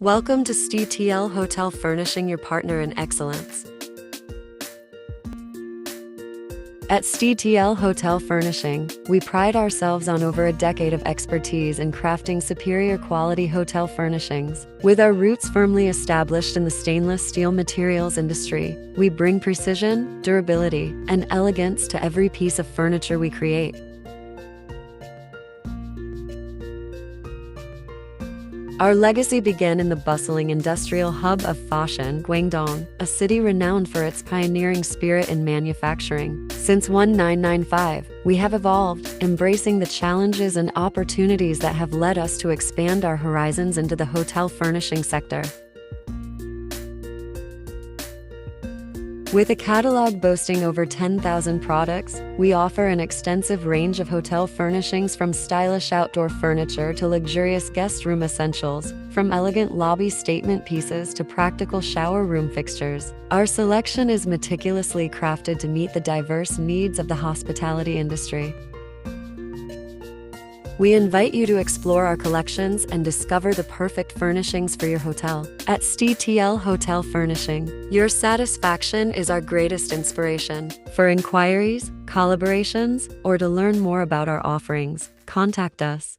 Welcome to STL Hotel Furnishing, your partner in excellence. At STL Hotel Furnishing, we pride ourselves on over a decade of expertise in crafting superior quality hotel furnishings. With our roots firmly established in the stainless steel materials industry, we bring precision, durability, and elegance to every piece of furniture we create. Our legacy began in the bustling industrial hub of Foshan, Guangdong, a city renowned for its pioneering spirit in manufacturing. Since 1995, we have evolved, embracing the challenges and opportunities that have led us to expand our horizons into the hotel furnishing sector. With a catalog boasting over 10,000 products, we offer an extensive range of hotel furnishings from stylish outdoor furniture to luxurious guest room essentials, from elegant lobby statement pieces to practical shower room fixtures. Our selection is meticulously crafted to meet the diverse needs of the hospitality industry. We invite you to explore our collections and discover the perfect furnishings for your hotel. At STL Hotel Furnishing, your satisfaction is our greatest inspiration. For inquiries, collaborations, or to learn more about our offerings, contact us.